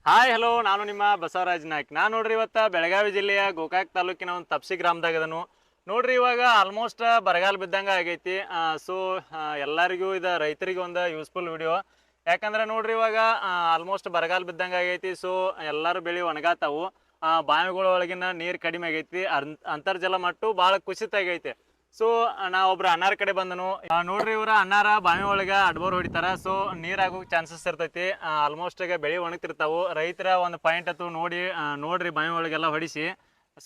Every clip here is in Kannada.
ಹಾಯ್ ಹಲೋ, ನಾನು ನಿಮ್ಮ ಬಸವರಾಜ್ ನಾಯ್ಕ್. ನಾನು ನೋಡ್ರಿ ಇವತ್ತು ಬೆಳಗಾವಿ ಜಿಲ್ಲೆಯ ಗೋಕಾಕ್ ತಾಲೂಕಿನ ಒಂದು ತಪ್ಸಿ ಗ್ರಾಮದಾಗದನು. ನೋಡ್ರಿ ಇವಾಗ ಆಲ್ಮೋಸ್ಟ್ ಬರಗಾಲ ಬಿದ್ದಂಗೆ ಆಗೈತಿ. ಸೊ ಎಲ್ಲರಿಗೂ ಇದು ರೈತರಿಗೆ ಒಂದು ಯೂಸ್ಫುಲ್ ವಿಡಿಯೋ. ಯಾಕಂದ್ರೆ ನೋಡ್ರಿ ಇವಾಗ ಆಲ್ಮೋಸ್ಟ್ ಬರಗಾಲ ಬಿದ್ದಂಗೆ ಆಗೈತಿ. ಸೊ ಎಲ್ಲರೂ ಬೆಳೆ ಒಣಗಾತಾವು. ಬಾವಿಗಳ ಒಳಗಿನ ನೀರು ಕಡಿಮೆ ಆಗೈತಿ. ಅಂತರ್ಜಲ ಮಟ್ಟ ಭಾಳ ಕುಸಿತ ಆಗೈತಿ. ಸೊ ನಾ ಒಬ್ರು ಅಣ್ಣಾರ ಕಡೆ ಬಂದನು. ನೋಡ್ರಿ ಇವ್ರ ಅಣ್ಣಾರ ಬಾವಿ ಒಳಗೆ ಅಡ್ಬೋರ್ ಹೊಡಿತಾರ. ಸೊ ನೀರ್ ಆಗೋಕ್ ಚಾನ್ಸಸ್ ಇರ್ತೈತಿ. ಆಲ್ಮೋಸ್ಟ್ ಈಗ ಬೆಳೆ ಒಣಗ್ತಿರ್ತಾವು. ರೈತರ ಒಂದು ಪಾಯಿಂಟ್ ಅತ್ತು ನೋಡ್ರಿ ಬಾವಿ ಒಳಗೆಲ್ಲ ಹೊಡಿಸಿ.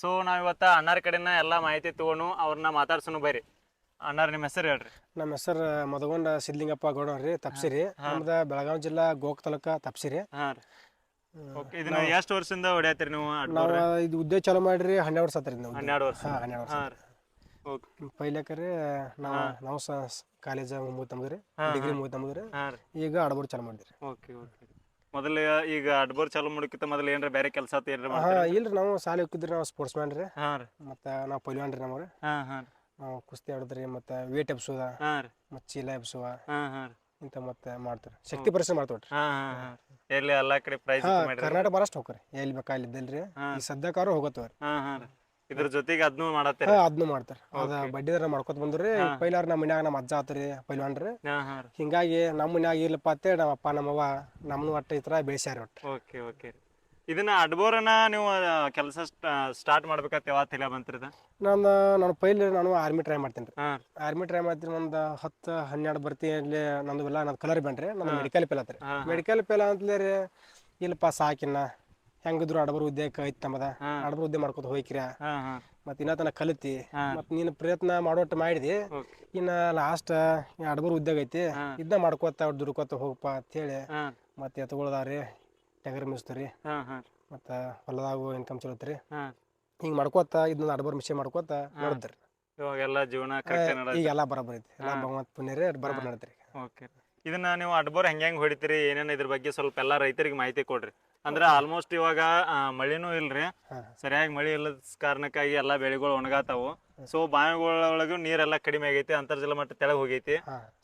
ಸೊ ನಾವ್ ಇವತ್ತ ಅಣ್ಣಾರ ಕಡೆನ ಎಲ್ಲಾ ಮಾಹಿತಿ ತಗೊಂಡು ಅವ್ರನ್ನ ಮಾತಾಡ್ಸೋನು ಬರ್ರಿ. ಅಣ್ಣಾರ ನಿಮ್ಮ ಹೆಸರು ಹೇಳ್ರಿ. ನಮ್ಮ ಹೆಸರು ಮದಗೊಂಡ ಸಿದ್ಲಿಂಗಪ್ಪ ಗೌಡ್ರಿ, ತಪ್ಸಿರಿ. ನಮ್ದ ಬೆಳಗಾವಿ ಜಿಲ್ಲಾ ಗೋಕ್ ತಾಲೂಕ ತಪ್ಸಿರಿ. ಹಾ ರೀ. ಇದನ್ನ ಎಷ್ಟು ವರ್ಷದಿಂದ ಹೊಡ್ಯಾತಿರಿ ನೀವು? ನಾವ್ ಇದು ಉದ್ಯೋಗ ಚಾಲೂ ಮಾಡ್ರಿ 12 ವರ್ಷ ಆತ್ರಿ. 12 ವರ್ಷ. 12 ವರ್ಷ. ಪೈಲಕರೆ ನಾವು ಕಾಲೇಜ್ ಮುಗಿತಂದ್ರಿ, ಡಿಗ್ರಿ ಮುಗಿತಂದ್ರಿ. ಈಗ ಅಡಬೋರ್ ಚಾಲೂ ಮಾಡಿದ್ರಿ. ಮೊದಲ ಈಗ ಅಡ್ಬೋರ್ ಚಾಲೂ ಮಾಡಕ್ಕಿಂತ ಮೊದಲು ಏನ್ರ ಬೇರೆ ಕೆಲಸ ಇಲ್ರಿ, ನಾವು ಶಾಲೆ ಹೋಗಿದ್ರಿ. ನಾವು ಸ್ಪೋರ್ಟ್ಸ್ ಮ್ಯಾನ್ ರೀ. ಮತ್ತ ನಾವು ಪೈಲ್ವಾನ್ ರೀ. ನಮ್ರಿ ನಾವು ಕುಸ್ತಿ ಆಡೋದ್ರಿ, ಮತ್ತೆ ವೇಟ್ ಎಬ್ಸೋದ, ಮತ್ತ ಚೀಲ ಎಬ್ಸುವ ಇಂತ ಮತ್ತೆ ಮಾಡ್ತಾರ. ಶಕ್ತಿ ಪರಿಶ್ರಮ ಮಾಡ್ತೇವ್ರಿ. ಎಲ್ಲಿ ಎಲ್ಲಾ ಕಡೆ ಪ್ರೈಸ್ ಕರ್ನಾಟಕ ಬರಷ್ಟು ಹೋಗ್ರಿ, ಎಲ್ಲಿ ಬೇಕಾ ಅಲ್ಲಿ ಇದ್ದಲ್ರಿ. ಈ ಸದ್ಯಕಾರ ಹೋಗತ್ತವ್ರಿ. ಇದ್ರ ಜೊತೆಗೆ ಅದನ್ನು ಮಾಡತ್ತೆ. ಅದನ್ನು ಮಾಡ್ತಾರ. ಅದ ಬಡ್ಡಿದಾರ ಮಾಡ್ಕೊತ ಬಂದ್ರಿ. ಪೈಲಾರ ನಮ್ಮ ಮನ್ಯಾಗ ನಮ್ಮ ಅಜ್ಜ ಆತ್ರಿ ಪೈಲ್ವಾನ್ರಿ. ಹಿಂಗಾಗಿ ನಮ್ಮ ಮನ್ಯಾಗ ಇರ್ಲಪ್ಪ ಅಂತೇಳಿ ನಮ್ಮ ಅಪ್ಪ ನಮ್ಮವ್ವ ನಮ್ಮನ್ನು ಒಟ್ಟ ಈ ತರ ಬೆಳೆಸ್ಯಾರ. ಒಟ್ಟು ಇದನ್ನ ಅಡ್ಬೋರನ ನೀವು ಕೆಲಸ ಸ್ಟಾರ್ಟ್ ಮಾಡ್ಬೇಕಂತ ಯಾವತ್ತು ತಲೆ ಬಂತ್ರಿ? ನಾನು ನಾನು ಆರ್ಮಿ ಟ್ರೈ ಮಾಡ್ತೇನೆ ರೀ. ಆರ್ಮಿ ಟ್ರೈ ಮಾಡ್ತೀನಿ. ಒಂದು 10-12 ಬರ್ತಿ ಅಲ್ಲಿ ನಂದು ಎಲ್ಲ ನಂದು ಕಲರ್ ಬನ್ರಿ. ನಂದು ಮೆಡಿಕಲ್ ಪೇಲ್ ಆತ್ರಿ. ಮೆಡಿಕಲ್ ಪೇಲ್ ಅಂತಲೇ ರೀ ಇಲ್ಲಪ್ಪ ಸಾಕಿನ್ನ ಹೆಂಗಿದ್ರು ಅಡಬರ್ ಉದ್ಯೋಗ ಐತಿ ನಮ್ಮದ. ಅಡಬರ್ ಉದ್ಯೋಗ ಮಾಡ್ಕೊತ ಹೋಯ್ಕ್ರ. ಮತ್ ಇನ್ನ ತನ ಕಲಿತಿ ಮತ್ ನೀನ್ ಪ್ರಯತ್ನ ಮಾಡೋಟ್ಟು ಮಾಡಿದಿ. ಇನ್ನ ಲಾಸ್ಟ್ ಅಡಬರ್ ಉದ್ಯೋಗ ಐತಿ, ಇದನ್ನ ಮಾಡ್ಕೋತ ದುಡ್ಕೋತ ಹೋಗಪ್ಪ ಅಂತ ಹೇಳಿ ಮತ್ತೆ ಎತ್ಕೊಳ್ದಾವ್ರಿ, ಟಗರ್ ಮಿಸ್ತ್ರಿ, ಮತ್ತ ಹೊಲದಾಗು ಇನ್ಕಮ್ ಚಲೋತ್ರಿ. ಹಿಂಗ್ ಮಾಡ್ಕೋತ ಇದನ್ನ ಅಡಬರ್ ಮಿಷನ್ ಮಾಡ್ಕೋತ ನೋಡಿದ್ರಿ. ಇವಾಗೆಲ್ಲ ಜೀವನ ಈಗೆಲ್ಲ ಬರಬರ್ ಐತಿ. ಎಲ್ಲ ಭಗವಂತ ಪುಣ್ಯರೇ ಬರಬರ್ ನಡೀತ್ರಿ. ಇದನ್ನ ನೀವು ಅಡ್ಬೋರ್ ಹೆಂಗ್ ಹೊಡಿತೀರಿ, ಏನೇನ್ ಇದ್ರ ಬಗ್ಗೆ ಸ್ವಲ್ಪ ಎಲ್ಲಾ ರೈತರಿಗೆ ಮಾಹಿತಿ ಕೊಡ್ರಿ. ಅಂದ್ರೆ ಆಲ್ಮೋಸ್ಟ್ ಇವಾಗ ಮಳಿನೂ ಇಲ್ರಿ, ಸರಿಯಾಗಿ ಮಳಿ ಇಲ್ಲದ ಕಾರಣಕ್ಕಾಗಿ ಎಲ್ಲಾ ಬೆಳೆಗಳು ಒಣಗಾತಾವು. ಸೊ ಬಾವಿಗಳೊಳಗೂ ನೀರೆಲ್ಲ ಕಡಿಮೆ ಆಗೈತಿ, ಅಂತರ್ಜಲ ಮಟ್ಟ ತೆಳಗ್ ಹೋಗೈತಿ.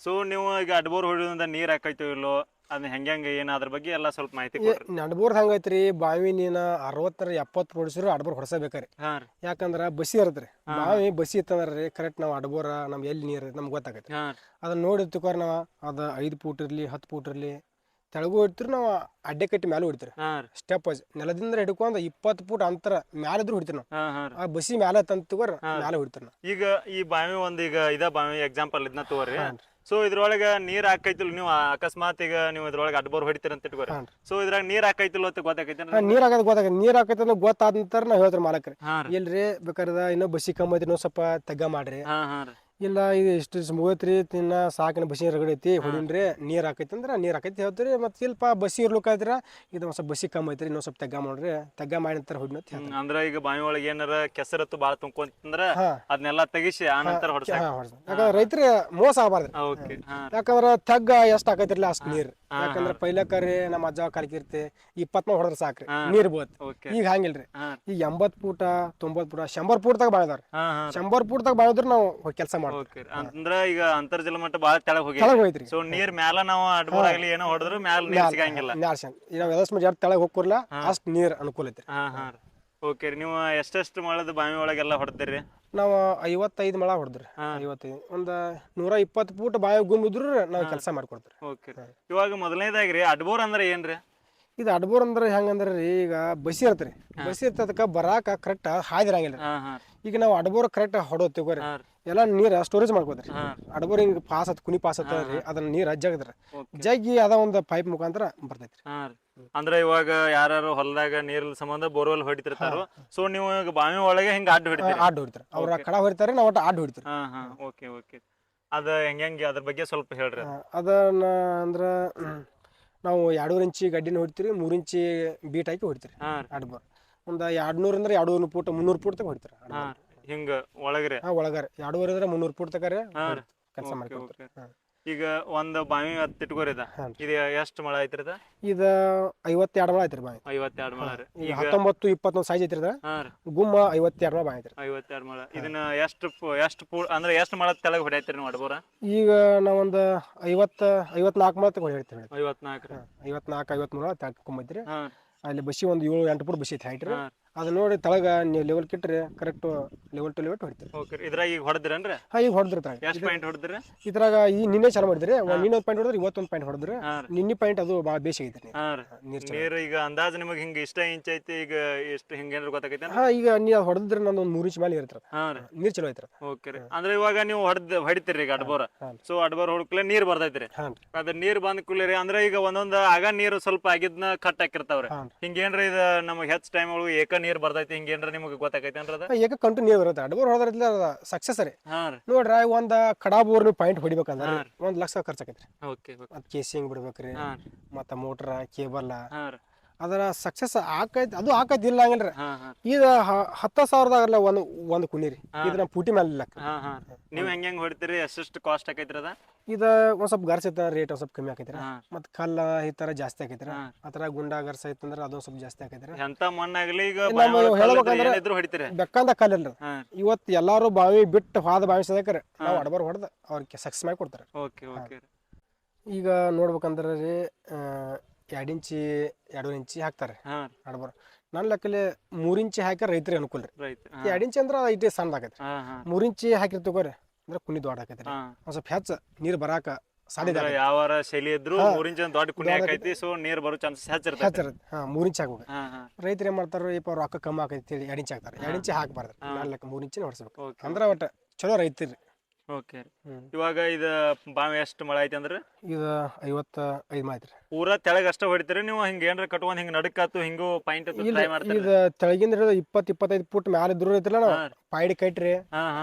ಸೊ ನೀವು ಈಗ ಅಡ್ಬೋರ್ ಹೊಡಿಯೋದ್ರಿಂದ ನೀರ್ ಹಾಕೈತೋ ಇಲ್ಲೋ, ಅದನ್ನ ಹೆಂಗ ಏನ್ ಅದ್ರ ಬಗ್ಗೆ ಎಲ್ಲ ಸ್ವಲ್ಪ ಮಾಹಿತಿ ಕೊಡ್ರಿ. ಅಡ್ಬೋರ್ ಹಂಗೈತ್ರಿ, ಬಾವಿ ನೀನ 60-70 ಹೊಡಿಸಿದ್ರು ಅಡ್ಬೋರ್ ಹೊಡ್ಸಬೇಕ್ರಿ. ಯಾಕಂದ್ರ ಬಸಿ ಇರತ್ರಿ. ಬಾವಿ ಬಸಿ ಇತ್ತಂದ್ರಿ ಕರೆಕ್ಟ್ ನಾವ್ ಅಡ್ಬೋರ ನಮ್ ಎಲ್ಲಿ ನೀರ್ ನಮ್ಗೆ ಗೊತ್ತಾಗೈತಿ. ಅದನ್ನ ನೋಡಿರ್ತಿಕೋರ್ ನಾವ್ ಅದ 5 ಫೂಟ್ ಇರ್ಲಿ 10 ಫೂಟ್ ಇರ್ಲಿ ತೆಳಗು ಹೊಡಿತೀರಿ. ನಾವು ಅಡ್ಡೆ ಕಟ್ಟಿ ಮ್ಯಾಲೆ ಹೊಡಿತೀರಿ. ಸ್ಟೆಪ್ ವೈಸ್ ನೆಲದಿಂದ ಹಿಡ್ಕೊಂಡ್ 20 ಫೂಟ್ ಅಂತರ ಮ್ಯಾಲ ಇದ್ರು ಹೊಡಿತೀರಿ. ನಾವು ಆ ಬಸಿ ಮ್ಯಾಲೆ ತಂತಗೋರ್ ಮ್ಯಾಲೆ ಹೊಡಿತೀರಿ. ಈಗ ಈ ಬಾವಿ ಒಂದ್ ಈಗ ಇದ ಬಾವಿ ಎಕ್ಸಾಂಪಲ್ ಇದನ್ನ ತಗೋರಿ. ಸೊ ಇದ್ರೊಳಗ ನೀರ್ ಹಾಕೈತಿಲ್ ನೀವು ಅಕಸ್ಮಾತ್ ಈಗ ನೀವು ಇದ್ರೊಳಗ ಅಡ್ಬೋರ್ ಹೊಡಿತೀರ ಅಂತ ಇಟ್ಕೋರಿ. ಸೊ ಇದ್ರಾಗ ನೀರ್ ಹಾಕೈತಿಲ್ಲ ಅಂತ ಗೊತ್ತಾಗೈತಿ? ನೀರ್ ಹಾಕೈತಿ ಗೊತ್ತಾಗೈತಿ. ನೀರ್ ಹಾಕೈತಿ ಅಂದ್ರೆ ಗೊತ್ತಾದ ನಂತರ ನಾವ್ ಹೇಳ್ತೀರಿ ಮಾಲಕ್ರಿ, ಇಲ್ರಿ ಬೇಕಾರದ ಇನ್ನೂ ಬಸಿ ಕಮ್ಮಿ ಐತಿ, ಇನ್ನೂ ಸ್ವಲ್ಪ ತಗ್ಗ ಮಾಡ್ರಿ. ಇಲ್ಲ ಇದು ಇಷ್ಟು ಮುಗತ್ರಿ, ತಿನ್ನ ಸಾಕಿನ ಬಸಿ ರಗಡೈತಿ ಹೊಡಿನ್ರಿ, ನೀರ್ ಹಾಕೈತಿ ಅಂದ್ರ ನೀರ್ ಹಾಕೈತಿ ಹೇಳ್ತೀರಿ. ಮತ್ತೆ ಇಲ್ಪ ಬಸಿ ಇರ್ಲಿಕ್ಕಾಯ್ತಿರ ಇದು ಒಂದ್ ಸ್ವಲ್ಪ ಬಸಿ ಕಮ್ಮಿ ಐತ್ರಿ, ಇನ್ನೊಂದ್ ಸ್ವಲ್ಪ ತಗ್ಗ ಮಾಡ್ರಿ, ತಗ್ಗ ಮಾಡಿ ನಂತರ ಹೊಡಿನ ಅಂತ ಹೇಳ್ತಾರೆ. ಅಂದ್ರ ಈಗ ಬಾವಿ ಒಳಗೆ ಏನಾರ ಕೆಸರತ್ತು ಬಾಳ ತುಂಬ್ಕೊಂತಂದ್ರ ಅದನ್ನೆಲ್ಲ ತೆಗಿಸಿ ಆ ನಂತರ ಹೊಡ್ಸಾಕ. ಯಾಕಂದ್ರೆ ರೈತರಿಗೆ ಮೋಸ ಆಗಬಾರ್ದು. ಯಾಕಂದ್ರ ತಗ್ಗ ಎಷ್ಟ್ ಹಾಕೈತಿರ್ಲಿ ಅಷ್ಟ್ ನೀರ್. ಯಾಕಂದ್ರ ಪೈಲಕರಿ ನಮ್ಮ ಅಜ್ಜ ಕಾಲಿಕಿರ್ತಿ 20 ಹೊಡೆದ್ರ ಸಾಕ್ರಿ ನೀರ್ ಬೋತ್. ಈಗ ಹಂಗಿಲ್ರಿ, ಈಗ 80 ಫೂಟ 90 ಫೂಟ 100 ಫೂಟ್ ತಗ ಬಾಳದಾವ್ರಿ. 100 ಫೂಟ್ ತಗ ಬಾಳಿದ್ರ ನಾವು ಕೆಲಸ ಮಾಡ್ತೀವಿ. ಅಂದ್ರ ಈಗ ಅಂತರ್ಜಲ ಮಟ್ಟ ಬಾಳ ತೆಳಗ್ ಹೋಗೈತ್ರಿ. ಸೊ ನೀರ್ ಮ್ಯಾಲ ನಾವು ಅಡ್ಬೋರ್ ಆಗ್ಲಿ ಏನೋ ಹೊಡೆದ್ರು ಮ್ಯಾಲ ನೀರ್ ಸಿಗಂಗಿಲ್ಲ. ನಾವ್ ಎದಷ್ಟು ತೆಳಗ್ ಹೋಗ್ಕೊರ್ಲ ಅಷ್ಟ್ ನೀರ್ ಅನುಕೂಲ ಐತ್ರಿ. ಓಕೆ. ನೀವು ಎಷ್ಟೆಷ್ಟು ಮೊಳದ ಬಾವಿ ಒಳಗೆಲ್ಲ ಹೊಡೆದಿರಿ? ನಾವು 55 ಮೊಳ ಹೊಡೆದ್ರಿ. 55 ಒಂದ್ 120 ಫೂಟ್ ಬಾವಿ ಗುಮ್ಮಿದ್ರು ನಾವ್ ಕೆಲಸ ಮಾಡ್ಕೊಡ್ತೀರಿ. ಇವಾಗ ಮೊದಲನೇದಾಗ್ರಿ ಅಡ್ಬೋರ್ ಅಂದ್ರ ಏನ್ರಿ? ಇದು ಅಡ್ಬೋರ್ ಅಂದ್ರೆ ಹೆಂಗಂದ್ರಿ, ಈಗ ಬಸಿ ಇರ್ತ್ರಿ. ಬಸಿ ಇರ್ತದಕ್ಕ ಬರಾಕ ಕರೆಕ್ಟ್ ಹಾದಿರಂಗಿಲ್ಲ. ಈಗ ನಾವು ಅಡ್ಬೋರ್ ಕರೆಕ್ಟ್ ಹೊಡೋತಿಗೋರಿ ಎಲ್ಲಾ ನೀರ್ ಸ್ಟೋರೇಜ್ ಮಾಡ್ಕೋದ್ರಿ. ಅಡ್ಬೋರ್ ಹಿಂಗ್ ಪಾಸ್ ಕುನಿ ಪಾಸ್ ರೀ, ಅದನ್ನ ನೀರ್ ಜಗದ್ರಿ ಜಗ್ಗಿ ಅದ ಒಂದ್ ಪೈಪ್ ಮುಖಾಂತರ ಬರ್ತೈತ್ರಿ. ಅಂದ್ರೆ ಇವಾಗ ಯಾರು ಹೊಲದಾಗ ನೀರ್ ಸಂಬಂಧ ಬೋರ್ವೆಲ್ ಹೊಡಿತಿರ್ತಾರೋ, ಸೊ ನೀವು ಈಗ ಬಾವಿ ಒಳಗೆ ಹಿಂಗ ಅಡ್ಡ ಹೊಡಿತೀರಿ. ಅವ್ರ ಕಡ ಹೊಡಿತಾರೆ, ನಾವು ಒಟ್ಟು ಅಡ್ಡ ಹೊಡಿತೀರಿ. ಅದ ಹೆಂಗೆ ಅದ್ರ ಬಗ್ಗೆ ಸ್ವಲ್ಪ ಹೇಳ್ರಿ. ಅದನ್ನ ಅಂದ್ರ ನಾವು 2.5 ಇಂಚಿ ಗಡ್ಡಿನ ಹೊಡಿತೀರಿ, 3 ಇಂಚಿ ಬೀಟ್ ಹಾಕಿ ಹೊಡಿತೀರಿ ಅಡ್ಬೋರ್. ಒಂದ್ 200 200 ಫೂಟ್ 300 ಫೂಟ್ ತಗ ಹೊಡಿತೀರಿ ಹಿಂಗ ಒಳಗರೆ. ಒಳಗಾರ 200 300 ಫೂಟ್ ತಗಾರೆ ಕೆಲಸ ಮಾಡ್ಕೊಡ್ತೀರಿ. ಈಗ ಒಂದ್ ಬಾವಿ ಇಟ್ಕೋರಿದ ಇದು ಎಷ್ಟ್ ಮೊಳ ಐತ್ರಿ? ಇದ 52 ಮೊಳ ಐತ್ರಿ ಬಾವಿ. 52 ಮೊಳ. 19-21 ಸೈಜ್ ಐತ್ರಿ. ಗುಮ್ಮ 52 ಮೊಳ ಬಾವಿ ಐತ್ರಿ. 52 ಮೊಳ. ಇದನ್ನ ಎಷ್ಟು ಅಂದ್ರೆ ಎಷ್ಟು ಮೊಳ ತೆಳಗ್ ಹೊಡ್ಯಾತ್ರಿ ನೀವು ಅಡ್ಬೋರ? ಈಗ ನಾವೊಂದ್ 54 ಮೊಳ ತಗ ಹೊಡಿತೀವಿ. 54 53 ಮೊಳ ತೆಳಕೊಂಬೈತ್ರಿ. ಅಲ್ಲಿ ಬಸಿ ಒಂದು 7-8 ಫುಟ್ ಬಸಿ ಐತಿ ಹೈಟ್ ರೀ. ಹಾ. ಅದು ನೋಡಿ ತಳಗ ನೀವು ಲೆವೆಲ್ ಕಿಟ್ರಿ ಕರೆಕ್ಟ್ ಲೆವೆಲ್ ಟು ಲೆವೆಲ್ ಹೊಡಿತೀರಿ. ಓಕೆ ಇದ್ರಾಗ ಈಗ ಹೊಡೆದ್ರೇನ್ರಿ? ಈಗ ಹೊಡೆದ್ರಿ ಎಷ್ಟು ಪಾಯಿಂಟ್ ಹೊಡೆದ್ರಿ ಇದ್ರಾಗ ಈ ನಿನ್ನೆ ಚಾಲು ಮಾಡಿದ್ರಿ. ನಿನ್ನೆ ಒಂದು ಪಾಯಿಂಟ್ ಹೊಡೆದ್ರಿ, ಇವತ್ತೊಂದು ಪಾಯಿಂಟ್ ಹೊಡೆದ್ರಿ. ಹಾ. ನಿನ್ನೆ ಪಾಯಿಂಟ್ ಅದು ಭಾಳ ಬೇಸಿ ಐತ್ರಿ. ಹಾ ರೀ. ನೀರು ಈಗ ಅಂದಾಜು ನಿಮಗೆ ಹಿಂಗೆ ಇಷ್ಟ ಇಂಚ್ ಐತಿ ಈಗ ಎಷ್ಟು ಹಿಂಗೇನ್ರ ಗೊತ್ತಾಗೈತೆ? ಈಗ ನೀವು ಹೊಡೆದ್ರೆ ನಂದು ಒಂದು 3 ಇಂಚ್ ಮೇಲೆ ಇರ್ತದೆ. ಹಾ ರೀ. ನೀರು ಚಲೋ ಐತ್ರಿ. ಓಕೆ ರೀ. ಅಂದ್ರೆ ಇವಾಗ ನೀವು ಹೊಡಿತೀರಿ ಈಗ ಅಡ್ಬೋರ. ಸೊ ಅಡ್ಬೋರ್ ಹೊಡ್ಕಲೆ ನೀರು ಬರ್ತೈತ್ರಿ. ಅದ್ರ ನೀರು ಬಂದ ಕೂಲಿ ಅಂದ್ರೆ ಈಗ ಒಂದೊಂದು ಆಗ ನೀರು ಸ್ವಲ್ಪ ಆಗಿದ್ನ ಕಟ್ ಹಾಕಿರ್ತಾವ್ರಿ. ಹಿಂಗೇನ್ರ ಇದು ನಮಗೆ ಹೆಚ್ಚು ಟೈಮ್ ಒಳಗೆ ಏಕ ನೀರು ಬರ್ತೈತಿ ಹಿಂಗೇನ್ರ ನಿಮಗೆ ಗೊತ್ತಾಗೈತೆ ಅನ್ರದ? ಏಕ ಕಂಟು ನೀರು ಬರುತ್ತೆ. ಅಡ್ಬೋರ್ ಹೊಡೆದ್ರಲ್ಲ ಸಕ್ಸಸ್ ರೀ. ಹಾ ರೀ. ನೋಡ್ರಿ ಒಂದ್ ಕಡಾಬೋರ್ ನೀವು ಪಾಯಿಂಟ್ ಹೊಡಿಬೇಕಂದ್ರೆ 1 ಲಕ್ಷ ಖರ್ಚಾಕೈತ್ರಿ. ಓಕೆ ಅದ್ ಕೇಸಿಂಗ್ ಬಿಡ್ಬೇಕ್ರಿ, ಮತ್ತ ಮೋಟರ್ ಕೇಬಲ್ ಹಾ ರೀ. ಅದರ ಸಕ್ಸಸ್ ಆಕೈತಿ. ಅದು ಆಕೈತಿ ಇಲ್ಲ ಹಂಗಲ್ರಿ. ಹಾ ಹಾ. ಈಗ 10,000 ಒಂದು ಕುಣಿರಿ ಇದನ್ನ ಪೂಟಿ ಮೇಲೆ ಇಲ್ಲ. ಹಾ ಹಾ. ನೀವು ಹೆಂಗ್ ಹೊಡಿತೀರಿ? ಎಷ್ಟು ಕಾಸ್ಟ್ ಆಕೈತ್ರಿ ಅದ? ಇದ ಒಂದ್ ಸ್ವಲ್ಪ ಗರ್ಸ್ ಐತ ರೇಟ್ ಒಂದ್ ಸ್ವಲ್ಪ ಕಮ್ಮಿ ಆಕೈತ್ರಿ. ಮತ್ ಕಲ್ಲ ಈ ತರ ಜಾಸ್ತಿ ಆಕೈತ್ರಿ. ಆತರ ಗುಂಡ ಗರ್ಸ್ ಐತಂದ್ರ ಅದೊಂದ್ ಸ್ವಲ್ಪ ಜಾಸ್ತಿ ಆಕೈತ್ರಿ. ಎಂತ ಮಣ್ಣಾಗ್ಲಿ ಈಗ ಹೇಳ್ಬೇಕಂದ್ರೆ ಹೊಡಿತೀರಿ ಬೆಕ್ಕಂದ ಕಲ್ಲ ಇಲ್ರಿ. ಇವತ್ತು ಎಲ್ಲಾರು ಬಾವಿ ಬಿಟ್ಟು ಹಾದ ಬಾವಿ ಸದಕ್ರಿ ನಾವು ಅಡಬರ್ ಹೊಡೆದ ಅವ್ರಿಗೆ ಸಕ್ಸಸ್ ಮಾಡಿ ಕೊಡ್ತಾರೆ. Okay okay. ಈಗ ನೋಡ್ಬೇಕಂದ್ರೆ ರೀ 2 ಇಂಚಿ 2 ಇಂಚಿ ಹಾಕ್ತಾರೆ ಅಡಬರ್. ನನ್ನ ಲೆಕ್ಕಲ್ಲಿ 3 ಇಂಚಿ ಹಾಕಿ ರೈತರಿಗೆ ಅನುಕೂಲ ರೀ. 2 ಇಂಚಿ ಅಂದ್ರೆ ಇಟ್ಟೆ ಸಣ್ಣ ಆಗೈತಿ. 3 ಇಂಚಿ ಹಾಕಿರ್ ತಗೋರಿ ಅಂದ್ರೆ ಕುಣಿ ದೊಡ್ಡ ಆಕೈತಿ. ಒಂದ್ ಸ್ವಲ್ಪ ಹೆಚ್ಚ ನೀರ್ ಬರಾಕ ಸಾಧ್ಯತೆ ಯಾವ ಶೈಲಿ ಇದ್ರು 3 ಇಂಚ್ ದೊಡ್ಡ ಕುಣಿ ಹಾಕೈತಿ. ಸೊ ನೀರ್ ಬರೋ ಚಾನ್ಸಸ್ ಹೆಚ್ಚಿರುತ್ತೆ. 3 ಇಂಚಿ ಹಾಕ್ಬೇಕು. ರೈತರು ಏನ್ ಮಾಡ್ತಾರ ಇಪ್ಪ ರೊಕ್ಕ ಕಮ್ಮಿ ಆಕೈತಿ 2 ಇಂಚಿ ಹಾಕ್ತಾರೆ. 2 ಇಂಚಿ ಹಾಕ್ಬಾರ್ದು. ನನ್ನ ಲೆಕ್ಕ 3 ಇಂಚಿನ ಹೊಡ್ಸ್ಬೇಕು. ಅಂದ್ರೆ ಒಟ್ಟು ಚಲೋ ರೈತರಿ. ಓಕೆ. ಇವಾಗ ಇದು ಬಾವಿ ಎಷ್ಟು ಮಳೆ ಐತಿ ಅಂದ್ರೆ? ಇದು 55 ಮಳೆ ಐತ್ರಿ. ಪೂರಾ ತೆಳಗ ಅಷ್ಟ ಹೊಡಿತೀರಿ ನೀವು? ಹಿಂಗ ಏನ್ರ ಕಟ್ಕೊಂಡ್ ಹಿಂಗ ನಡಕಾತು ಹಿಂಗೂ ಪಾಯಿಂಟ್ ಟ್ರೈ ಮಾಡ್ತೀರಿ? ಇದು ತೆಳಗಿಂದ ಹಿಡಿದು 20-25 ಫುಟ್ ಮ್ಯಾಲ ಇದ್ರು ಐತಿಲ್ಲ ನಾವು ಪಾಯ್ಡಿ ಕಟ್ರಿ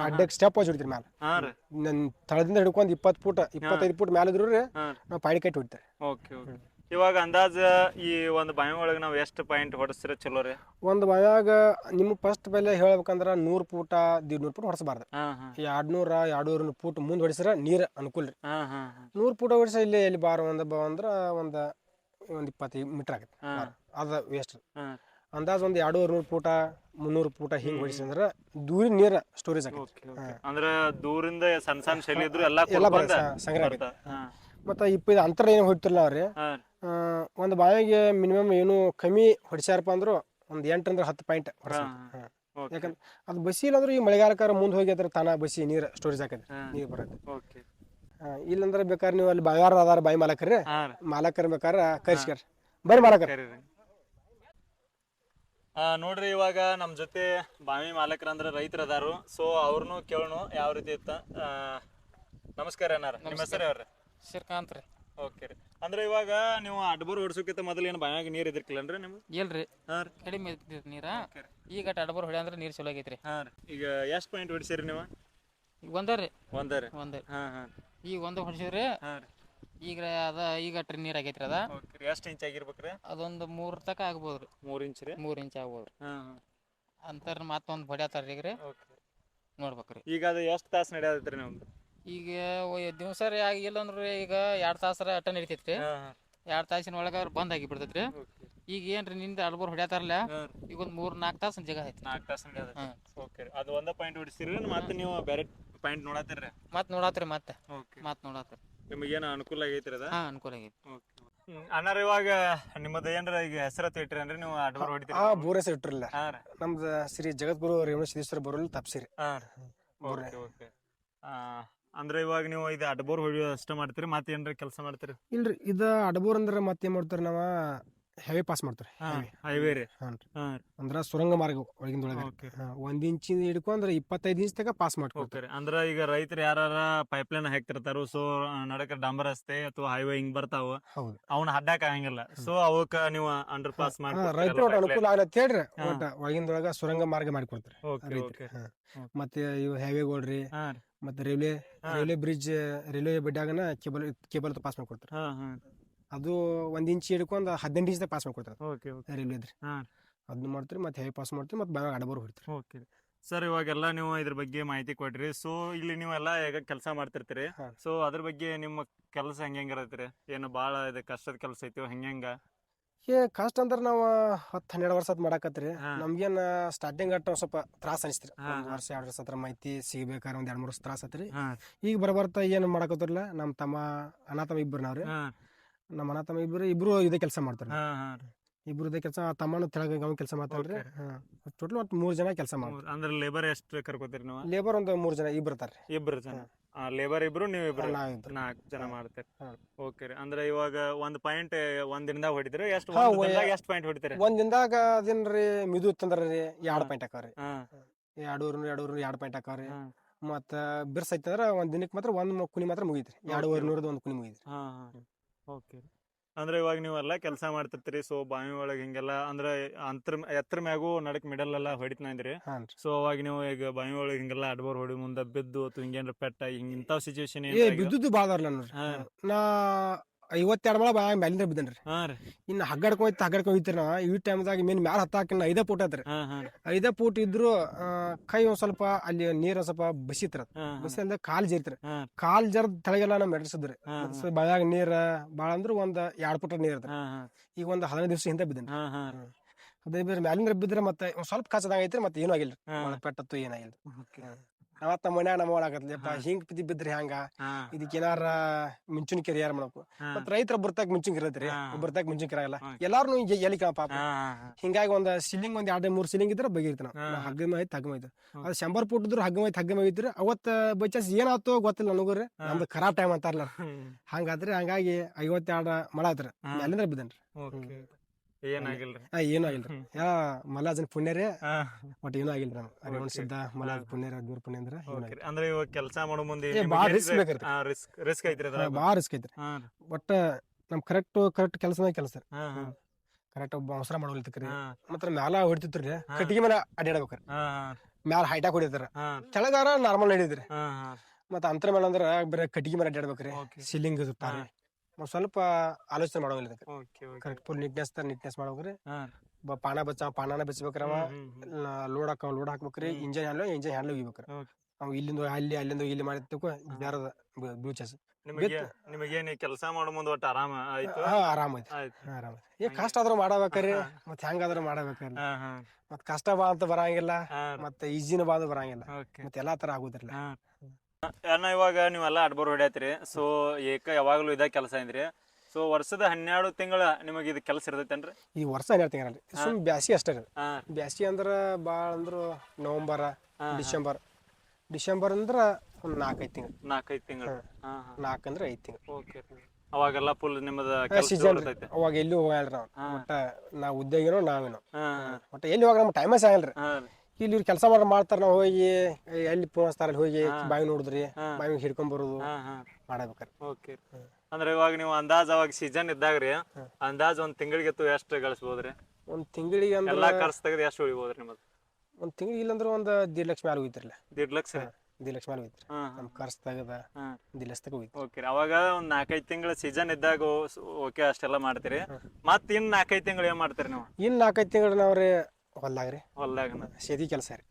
ಅಡ್ಡಕ್ಕೆ ಸ್ಟೆಪ್ ಹಚ್ಚಿ ಹೊಡಿತೀರಿ ಮ್ಯಾಲ. ನನ್ ತಳದಿಂದ ಹಿಡ್ಕೊಂಡ್ 20 ಫುಟ್ 25 ಫುಟ್ ಮ್ಯಾಲ ಇದ್ರು ನಾವು ಪಾಯ್ಡಿ ಕಟ್ಟಿ ಹೊಡಿತೀರಿ. Okay okay. ಇವಾಗ ಅಂದಾಜ ಈ ಒಂದು ಬಾವಿ ಒಳಗೆ ನಾವು ಎಷ್ಟು ಪಾಯಿಂಟ್ ಹೊಡಿಸ್ರೆ ಚಲೋ ರೀ? ಒಂದು ಬಾವ್ಯಾಗ ನಿಮ್ಗೆ ಫಸ್ಟ್ ಬೆಲೆ ಹೇಳ್ಬೇಕಂದ್ರ 100 ಫೂಟ 150 ಫುಟ್ ಹೊಡ್ಸಬಾರ್ದು. 200-250 ಫುಟ್ ಮುಂದೆ ಹೊಡಿಸ್ರ ನೀರ್ ಅನುಕೂಲ ರೀ. 100 ಫೂಟ ಹೊಡಿಸ ಇಲ್ಲಿ ಎಲ್ಲಿ ಬಾರ ಅಂದ್ರ ಒಂದ್ 25 ಮೀಟರ್ ಆಗತ್ತೆ. ಅದ ವೇಸ್ಟ್. ಅಂದಾಜ್ ಒಂದ್ 200 ಫೂಟ 300 ಫೂಟ ಹಿಂಗ್ ಹೊಡಿಸಿದ್ರ ದೂರಿನ ನೀರ ಸ್ಟೋರೇಜ್ ಆಗತ್ತೆ. ಅಂದ್ರ ದೂರಿಂದ ಸಣ್ಣ ಸಣ್ಣ ಶೈಲಿ ಇದ್ರು ಎಲ್ಲ ಸಂಗ್ರಹ ಆಗತ್ತೆ. ಮತ್ತ ಇದು ಅಂತರ ಏನು ಹೊಡಿತಿರ್ಲ ಅವ್ರಿ ಒಂದ್ ಬಾವಿಗೆ ಮಿನಿಮಮ್ ಏನು ಕಮ್ಮಿ ಹೊಡಿಸ್ಯಾರಪ್ಪ ಅಂದ್ರು ಒಂದ್ 8-10 ಪಾಯಿಂಟ್ ಹೊಡ್ಸ್ಬೇಕು. ಯಾಕಂದ್ರೆ ಅದು ಬಸಿ ಇಲ್ಲಂದ್ರೆ ಈ ಮಳೆಗಾಲಕಾರ ಮುಂದೆ ಹೋಗಿ ಅದ್ರ ತಾನ ಬಸಿ ನೀರ್ ಸ್ಟೋರೇಜ್ ಆಕೈತಿ, ನೀರ್ ಬರತ್ತೆ. ಇಲ್ಲಂದ್ರೆ ಬೇಕಾದ್ರೆ ನೀವು ಅಲ್ಲಿ ಬಾವಿಯಾರ ಅದಾರ ಬಾಯಿ ಮಾಲಕರ್ರಿ, ಮಾಲಕರ್ ಬೇಕಾದ್ರೆ ಕರ್ಸ್ಕರ್ ಬರ್ರಿ ಮಾಲಕರ್. ನೋಡ್ರಿ ಇವಾಗ ನಮ್ ಜೊತೆ ಬಾವಿ ಮಾಲಕರ ಅಂದ್ರೆ ರೈತರ ಅದಾರು. ಸೊ ಅವ್ರನ್ನು ಕೇಳೋಣ ಯಾವ ರೀತಿ ಇತ್ತ. ನಮಸ್ಕಾರ ಅನ್ನಾರ, ನಿಮ್ಮ ಹೆಸರು ಯಾವ್ರಿ? ಶ್ರೀಕಾಂತ್ ರೀ. ಓಕೆ ರೀ. ಅಂದ್ರೆ ಇವಾಗ ನೀವು ಅಡ್ಬೋರ್ ಹೊಡ್ಸೋಕ್ಕಿಂತ ಮೊದಲು ಏನು ಬಾವಿಯಾಗ ನೀರ್ ಇದ್ರಿಕಿಲ್ಲನ್ರಿ ನಿಮ್ಗೆ? ಇಲ್ರಿ, ಕಡಿಮೆ ಇದ್ದಿತ್ತು ನೀರ. ಈಗ ಅಡ್ಬೋರ್ ಹೊಡಿ ಅಂದ್ರೆ ನೀರ್ ಚಲೋ ಆಗೈತ್ರಿ. ಈಗ ಎಷ್ಟು ಪಾಯಿಂಟ್ ಹೊಡಿಸಿರಿ ನೀವು? ಈಗ ಒಂದೇ ಈಗ ಒಂದ ಹೊಡಿಸಿದ್ರಿ. ಈಗ ಅದ ಈಗ ನೀರ್ ಆಗೈತ್ರಿ. ಅದ ಎಷ್ಟು ಇಂಚ್ ಆಗಿರ್ಬೇಕ್ರಿ? ಅದೊಂದು 3 ತಕ ಆಗ್ಬೋದ್ರಿ. 3 ಇಂಚ್ ರೀ? 3 ಇಂಚ್ ಆಗ್ಬೋದ್ರಿ. ಅಂತಾರ ಮತ್ತೊಂದು ಹೊಡ್ಯಾತಾರ ಈಗ್ರಿ, ನೋಡ್ಬೇಕ್ರಿ. ಈಗ ಅದು ಎಷ್ಟು ತಾಸು ನಡೆಯತ್ರಿ ನಿಮ್ದು? ಈಗ ದಿವಸ ರೀ ಆಗಿಲ್ಲ ಅಂದ್ರೆ ಈಗ 2 ತಾಸರ ಅಟ್ಟ ನಡಿತೈತ್ರಿ. 2 ತಾಸಿನ ಒಳಗ ಬಂದ್ ಆಗಿ ಬಿಡ್ತೈತ್ರಿ. ಈಗ ಏನ್ರಿ ನಿಂದ ಅಡ್ಬೋರ್ ಹೊಡ್ಯಾತಾರಲ್ಲ, ಈಗ ಒಂದ್ 3-4 ತಾಸು ಜಾಗ ಐತಿ. 4 ತಾಸು ಅದು ಒಂದ ಪಾಯಿಂಟ್ ಹೊಡಿಸಿರಿ ಮತ್ತೆ ನೀವು ಬೇರೆ ಪಾಯಿಂಟ್ ನೋಡತ್ತೀರಿ? ಮತ್ ನೋಡಾತ್ರಿ, ಮತ್ತೆ ನೋಡಾತ್ರಿ. ನಿಮಗೇನು ಅನುಕೂಲ ಆಗೈತ್ರಿ ಅದ? ಅನುಕೂಲ ಆಗೈತಿ. ಅಣ್ಣಾರ ಇವಾಗ ನಿಮ್ಮದು ಏನ್ರ ಈಗ ಹೆಸರು ಇಟ್ರಿ ಅಂದ್ರೆ ನೀವು ಅಡ್ಬೋರ್ ಹೊಡಿತೀರಿ? ಬೋರ್ ಹೆಸರು ಇಟ್ಟಿರಲ್ಲ. ನಮ್ದು ಶ್ರೀ ಜಗದ್ಗುರು ರೇವಣ ಸಿದ್ದೇಶ್ವರ ಬರೋಲ್ ತಪ್ಸಿರಿ. ಅಂದ್ರೆ ಇವಾಗ ನೀವು ಇದು ಅಡ್ಬೋರ್ ಹೊಡಿಯೋ ಅಷ್ಟ ಮಾಡ್ತೀರಿ, ಮತ್ತೆ ಏನ್ರ ಕೆಲಸ ಮಾಡ್ತೀರಿ? ಇಲ್ರಿ, ಇದ ಅಡ್ಬೋರ್ ಅಂದ್ರೆ ಮತ್ತೆ ಏನ್ ಮಾಡ್ತಾರ ನಾವ ಹೆವಿ ಪಾಸ್ ಮಾಡ್ತಾರೆ. ಹೈವೇ ರೀ ಅಂದ್ರ ಸುರಂಗ ಮಾರ್ಗ ಒಳಗಿಂದೊಳಗ 1 ಇಂಚಿಂದ ಹಿಡ್ಕೊಂಡ್ರೆ 25 ಇಂಚ್ ತನಕ ಪಾಸ್ ಮಾಡ್ಕೊಡ್ತಾರೆ. ಅಂದ್ರ ಈಗ ರೈತರು ಯಾರ ಪೈಪ್ ಲೈನ್ ಹಾಕ್ತಿರ್ತಾರ, ಸೊ ನಡಕ ಡಾಂಬರ್ ರಸ್ತೆ ಅಥವಾ ಹೈವೇ ಹಿಂಗ್ ಬರ್ತಾವ, ಅವ್ನ ಅಡ್ಡಾಕ್ ಆಗಂಗಿಲ್ಲ. ಸೊ ಅವಕ್ಕ ನೀವು ಅಂಡರ್ ಪಾಸ್ ಮಾಡಿ ರೈತರು ಅನುಕೂಲ ಆಗತ್ತೆ ಹೇಳ್ರಿ. ಒಟ್ಟ ಒಳಗಿಂದೊಳಗ ಸುರಂಗ ಮಾರ್ಗ ಮಾಡಿಕೊಡ್ತಾರೆ. ಮತ್ತೆ ಇವು ಹೈವೇಗಳ್ರಿ, ಮತ್ತೆ ರೈಲ್ವೆ ಬ್ರಿಡ್ಜ್, ರೈಲ್ವೆ ಬಡ್ಡಾಗನ ಕೇಬಲ್ ಪಾಸ್ ಮಾಡ್ಕೊಡ್ತಾರೆ. ಅದು 1 ಇಂಚ್ ಹಿಡ್ಕೊಂಡ್ 18 ಇಂಚ್ ಪಾಸ್ ಮಾಡ್ಕೊಡ್ತಾರೆ ರೈಲ್ವೆ ಇದ್ರಿ. ಅದನ್ನ ಮಾಡ್ತೀರಿ, ಮತ್ತೆ ಹೆವಿ ಪಾಸ್ ಮಾಡ್ತೀರಿ, ಮತ್ತೆ ಬಾವಿ ಅಡಬೋರ್ ಹೊಡಿತೀರಿ. ಸರ್ ಇವಾಗೆಲ್ಲ ನೀವು ಇದ್ರ ಬಗ್ಗೆ ಮಾಹಿತಿ ಕೊಟ್ರಿ. ಸೊ ಇಲ್ಲಿ ನೀವೆಲ್ಲ ಈಗ ಕೆಲಸ ಮಾಡ್ತಿರ್ತೀರಿ. ಸೊ ಅದ್ರ ಬಗ್ಗೆ ನಿಮ್ಮ ಕೆಲಸ ಹೆಂಗಿರತ್ರಿ? ಏನು ಬಾಳ ಇದು ಕಷ್ಟದ ಕೆಲಸ ಐತಿ ಹೆಂಗ? ಕಷ್ಟ ಅಂದ್ರೆ ನಾವು 10-12 ವರ್ಷ ಮಾಡಾಕತ್ರಿ. ನಮ್ಗೇನ್ ಸ್ಟಾರ್ಟಿಂಗ್ ಅಟ್ಟ ಸ್ವಲ್ಪ ತ್ರಾಸ ಅನಿಸ್ತ್ರಿ. 1 ವರ್ಷ 2 ವರ್ಷ ಹತ್ರ ಮಾಹಿತಿ ಸಿಗ್ಬೇಕಾದ್ರೆ 1-2-3 ವರ್ಷ ತ್ರಾಸ ಆತ್ರಿ. ಈಗ ಬರ್ತಾ ಏನ್ ಮಾಡಾಕತ್ತಿರಲ್ಲ, ನಮ್ ಅಣ್ಣ ತಮ್ಮ ಇಬ್ರು ನಾವ್ರಿ. ನಮ್ಮ ಅಣ್ಣ ತಮ್ಮ ಇಬ್ರು ಇದೇ ಕೆಲಸ ಮಾಡ್ತಾರೆ. ಇಬ್ರದೇ ಕೆಲಸ, ತಮ್ಮನು ತೆಳಗ ಅವ್ನು ಕೆಲಸ ಮಾಡ್ತಾನ್ರಿ. ಟೋಟಲ್ ಒಟ್ಟು 3 ಜನ ಕೆಲಸ ಮಾಡ್ತಾರೆ. ಅಂದ್ರೆ ಲೇಬರ್ ಎಷ್ಟು ಕರ್ಕೋತೀರಿ ನೀವು? ಲೇಬರ್ ಒಂದು 3 ಜನ ಇಬ್ರು ಇರ್ತಾರೆ. ಇಬ್ರು ಜನ. ಲೇಬರ್ ಇಬ್ರು, ನೀವು ಇಬ್ರು, ನಾವಿಬ್ರು 4 ಜನ ಮಾಡ್ತೀರಿ. ಹಾ. ಓಕೆ ರೀ. ಅಂದ್ರೆ ಇವಾಗ ಒಂದು ಪಾಯಿಂಟ್ ಒಂದ್ ದಿನದಾಗ ಹೊಡಿತೀರಿ? ಎಷ್ಟು ಹಾ, ಒಂದ್ ದಿನದಾಗ ಎಷ್ಟು ಪಾಯಿಂಟ್ ಹೊಡಿತೀರಿ? ಒಂದ್ ದಿನದಾಗ ಅದೇನ್ರಿ ಮಿದು ಇತ್ತಂದ್ರಿ 2 ಪಾಯಿಂಟ್ ಹಾಕವ್ರಿ. ಹಾ 2 ಪಾಯಿಂಟ್ ಹಾಕವ್ರಿ. ಹಾ. ಮತ್ತ ಬಿರ್ಸ್ ಐತಂದ್ರ ಒಂದ್ ದಿನಕ್ಕೆ ಮಾತ್ರ ಒಂದ್ ಕುನಿ ಮಾತ್ರ ಮುಗಿತ್ರಿ. 200 ಒಂದು ಕುನಿ ಮುಗಿತ್ರಿ. ಹಾ ಓಕೆ. ಅಂದ್ರೆ ಇವಾಗ ನೀವೆಲ್ಲ ಕೆಲಸ ಮಾಡ್ತಿರ್ತೀರಿ. ಸೊ ಬಾವಿ ಒಳಗೆ ಹಿಂಗೆಲ್ಲ ಅಂದ್ರೆ ಎತ್ತರ ಮ್ಯಾಗೂ ನಡಕ್ ಮಿಡಲ್ ಎಲ್ಲ ಹೊಡಿತಾನ ಅಂದ್ರಿ. ಹಾನ್ರಿ. ಸೊ ಅವಾಗ ನೀವು ಈಗ ಬಾವಿ ಒಳಗೆ ಹಿಂಗೆಲ್ಲ ಅಡ್ಬೋರ್ ಹೊಡಿ ಮುಂದೆ ಬಿದ್ದು ಅಥವಾ ಹಿಂಗೇನ್ರ ಪೆಟ್ಟ ಇಂಥವ್ ಸಿಚುವೇಶನ್ ಬಿದ್ದುದು ಬಾಳ ಅದಾವ್ರಿ ನೋಡ್ರಿ. ನಾ 52 ಮಳ ಮ್ಯಾಲಿಂದ ಬಿದ್ದನ್ರಿ. ಹಾ ರೀ. ಇನ್ನು ಹಗ್ಗಡ್ಕೋಯ್ತ್ರಿ ನಾ ಈ ಟೈಮ್ದಾಗ ಮೇಲ್ ಹತ್ತಾಕಿನ 5 ಫೂಟ್ ಐತ್ರಿ. 5 ಫೂಟ್ ಇದ್ರು ಕೈ ಒಂದ್ ಸ್ವಲ್ಪ ಅಲ್ಲಿ ನೀರ್ ಸ್ವಲ್ಪ ಬಸಿತ್ರ. ಬಸಿ ಅಂದ್ರೆ ಕಾಲ್ ಜರಿತ್ರಿ. ಕಾಲ್ ಜರ್ದ್ ತಳಗೆಲ್ಲ ನಾವ್ ಮೆಡ್ಸಿದ್ರಿ. ಬಾಯಾಗ ನೀರ್ ಬಾಳ ಅಂದ್ರ ಒಂದ್ 2 ಫೂಟ್ ನೀರ್ ಇರ್ತ್ರಿ. ಈಗ ಒಂದ್ 15 ದಿವಸ ಹಿಂದೆ ಬಿದ್ದನ್ರಿ. ಅದೇ ಬೇರೆ ಮ್ಯಾಲಿಂದ ಬಿದ್ರೆ ಮತ್ತೆ ಒಂದ್ ಸ್ವಲ್ಪ ಕಾಸದಾಗ ಐತ್ರಿ. ಮತ್ತೆ ಏನೂ ಆಗಿಲ್ರಿ. ಪೆಟ್ಟತ್ತು ಏನಾಗಿಲ್ರಿ. ಅವತ್ತ ನಮ್ಮ ಮನ್ಯಾಗ ನಮ್ಮ ಒಳಗತ್ಲಿಪ್ಪ ಹಿಂಗ್ ಬಿದ್ರಿ ಹಂಗ ಇದಕ್ಕೆ ಏನಾರ ಮುಂಚೂಣಿ ಕೆರಿ ಯಾರು ಮಾಡ್ಬೇಕು. ಮತ್ ರೈತರ ಬರ್ತಾಕ್ ಮುಂಚೂಣಿ ಇರತ್ರಿ, ಬರ್ತಾಕ್ ಮುಂಚೂಣಿ ಆಗಲ್ಲ. ಎಲ್ಲಾರು ಎಲ್ಲಿ ಪಾಪ. ಹಿಂಗಾಗಿ ಒಂದ್ ಸಿಲಿಂಗ್ ಒಂದ್ 2-3 ಸಿಲಿಂಗ್ ಇದ್ರ ಬಗಿರ್ತಾನ. ಹಗ್ಗ ಐತ್ ಹಗ್ಗ ಐತ್ ಅದ್ 100 ಫೂಟ್ ಇದ್ರು ಹಗ್ಗ ಐತ್ರಿ. ಅವತ್ತ ಬೈಚಾಸ್ ಏನಾಯ್ತೋ ಗೊತ್ತಿಲ್ಲ ನನಗ್ರಿ. ನಮ್ದು ಖರಾಬ್ ಟೈಮ್ ಅಂತಾರಲ್ಲ ಹಂಗಾದ್ರಿ. ಹಂಗಾಗಿ 52 ಮಳ ಐತ್ರಿ. ಅಲ್ಲಿಂದ್ರ ಬಿದ್ದನ್ರಿ. ಏನಾಗಿಲ್ರಿ? ಏನೂ ಆಗಿಲ್ರಿ. ಮಲ್ಲಾಜನ್ ಪುಣ್ಯ ರೀ. ಒಟ್ ಏನೂ ಆಗಿಲ್ರಿ. ನಮ್ಗೆ ಸಿದ್ಧ ಮಲ್ಲಾಜ್ ಪುಣ್ಯ ರೀ, ದೇವ್ರ ಪುಣ್ಯ ಅಂದ್ರೆ. ಅಂದ್ರೆ ಇವಾಗ ಕೆಲಸ ಮಾಡೋ ಮುಂದೆ ಬಾಳ ರಿಸ್ಕ್ ಬೇಕ್ರಿ. ರಿಸ್ಕ್ ಐತ್ರಿ ಅದ್ರ? ಬಾಳ ರಿಸ್ಕ್ ಐತ್ರಿ. ಒಟ್ಟ ನಮ್ ಕರೆಕ್ಟ್ ಕೆಲಸ ಕೆಲಸ ಕರೆಕ್ಟ್ ಒಬ್ಬ ಅವಸರ ಮಾಡೋಲ್ತಕ್ರಿ. ಮತ್ತ ಮ್ಯಾಲ ಹೊಡಿತಿತ್ರಿ. ಕಟ್ಟಿಗೆ ಮೇಲೆ ಅಡ್ಯಾಡ್ಬೇಕ್ರಿ. ಮ್ಯಾಲ ಹೈಟಾಕ್ ಹೊಡಿತಾರ. ಕೆಳಗಾರ ನಾರ್ಮಲ್ ನಡೀದ್ರಿ. ಮತ್ತ ಅಂತರ ಮೇಲೆ ಅಂದ್ರ ಬರೀ ಕಟ್ಟಿಗೆ ಮೇಲೆ ಅಡ್ಯಾಡ್ಬೇಕ್ರಿ. ಸಿಲಿಂಗ್ ಇರ್ತಾರಿ. ಸ್ವಲ್ಪ ಆಲೋಚನೆ ಮಾಡೋದಿಲ್ಲ. ಕರೆಕ್ಟ್ ಫುಲ್ ನೀಟ್ನೆಸ್ ಮಾಡ್ಬೇಕ್ರಿ. ಪಾನಾನ ಬೆಚ್ಚಬೇಕ್ರಿ. ಅವ ಲೋಡ್ ಹಾಕ್ಬೇಕ್ರಿ. ಇಂಜನ್ ಹ್ಯಾಂಡ್ಲ್ ಒಗಿಬೇಕ್ರಿ. ಅವ್ ಇಲ್ಲಿಂದ ಅಲ್ಲಿಂದ ಇಲ್ಲಿ ಮಾಡಿದ್ದಕ್ಕೂ ಜಾರದ ಬ್ಲೂಚಸ್. ನಿಮಗೇನ್ ಕೆಲಸ ಮಾಡೋ ಮುಂದೆ ಒಟ್ಟು ಆರಾಮ ಆಯ್ತು? ಆರಾಮ ಐತಿ. ಕಷ್ಟ ಆದ್ರೂ ಮಾಡಬೇಕ್ರಿ. ಮತ್ ಹೆಂಗಾದ್ರೂ ಮಾಡಬೇಕ್ರಿ. ಮತ್ ಕಷ್ಟ ಬಾ ಅಂತ ಬರಂಗಿಲ್ಲ. ಮತ್ತೆ ಈಜಿನ ಬಾ ಅಂತ ಬರಂಗಿಲ್ಲ. ಮತ್ತೆ ಎಲ್ಲಾ ತರ ಆಗುದಿಲ್ಲ. ಇವಾಗ ನೀವೆಲ್ಲ ಅಡ್ಬೋರ್ ಹೊಡ್ಯಾತ್ರಿ. ಸೊ ಯಾವಾಗ್ಲೂ ಇದ ಕೆಲಸ ಅಂದ್ರಿ. ಸೊ ವರ್ಷದ 12 ತಿಂಗಳ ನಿಮಗೆ ಇದು ಕೆಲಸ ಇರ್ತೈತೇನ್ರಿ? ಈ ವರ್ಷ 12 ತಿಂಗಳಲ್ರಿ. ಸುಮ್ ಬ್ಯಾಸಿ ಅಷ್ಟೇ ರೀ. ಬ್ಯಾಸಿ ಅಂದ್ರ ಬಾಳ ಅಂದ್ರ ನವೆಂಬರ್, ಡಿಸೆಂಬರ್ ಅಂದ್ರ ಒಂದ್ 4-5 ತಿಂಗಳು. 4-5 ತಿಂಗಳು. 4 ಅಂದ್ರೆ 5 ತಿಂಗಳು. ಓಕೆ. ಅವಾಗೆಲ್ಲ ಫುಲ್ ನಿಮ್ಮದ ಸೀಸನ್. ಅವಾಗ ಎಲ್ಲಿ ಹೋಗಲ್ರಿ ನಾವು. ಒಟ್ಟ ನಾವ್ ಉದ್ಯೋಗಿನೋ ನಾವೇನೋ ಒಟ್ಟ ಎಲ್ಲಿ ಹೋಗ ನಮ್ಗೆ ಟೈಮೇ ಆಗಲ್ರಿ. ಇಲ್ಲಿ ಇವ್ರು ಕೆಲಸ ಮಾಡ್ತಾರ. ನಾವು ಹೋಗಿ ಎಲ್ಲಿ ಫೋನ್ ಹಚ್ತಾರ ಅಲ್ಲಿ ಹೋಗಿ ಬಾವಿ ನೋಡಿದ್ರಿ, ಬಾವಿ ಹಿಡ್ಕೊಂಡ್ ಬರೋದು ಮಾಡಬೇಕ್ರಿ. ಓಕೆ. ಅಂದ್ರೆ ಇವಾಗ ನೀವು ಅಂದಾಜ್ ಅವಾಗ ಸೀಸನ್ ಇದ್ದಾಗ್ರಿ ಅಂದಾಜ್ ಒಂದ್ ತಿಂಗಳಿಗೆ ಎಷ್ಟು ಗಳಿಸ್ಬೋದ್ರಿ? ಒಂದ್ ತಿಂಗಳಿಗೆ ಎಲ್ಲಾ ಖರ್ಚು ತೆಗೆದು ಎಷ್ಟು ಉಳಿಬೋದ್ರಿ ನಿಮ್ಮದು? ಒಂದ್ ತಿಂಗಳಿಗೆ ಇಲ್ಲಂದ್ರ ಒಂದ್ 1.5 ಲಕ್ಷ ಮ್ಯಾಲ ಹೋಗಿತ್ರಿ. 1.5 ಲಕ್ಷ? 1.5 ಲಕ್ಷ ಮ್ಯಾಲ ಹೋಗಿತ್ರಿ. ನಮ್ ಖರ್ಚು ತೆಗದ 1.5 ಲಕ್ಷ ತಗ ಹೋಗಿತ್ರಿ. ಓಕೆ. ಅವಾಗ ಒಂದ್ 4-5 ತಿಂಗಳ ಸೀಸನ್ ಇದ್ದಾಗ ಓಕೆ ಅಷ್ಟೆಲ್ಲ ಮಾಡ್ತೀರಿ. ಮತ್ ಇನ್ 4-5 ತಿಂಗಳು ಏನ್ ಮಾಡ್ತೀರಿ ನೀವು? ಇನ್ 4-5 ತಿಂಗಳು ನಾವ್ರಿ ಹೊಲ್ದಾಗ್ರಿ. ಸೇದಿ ಕೆಲಸ ರೀ.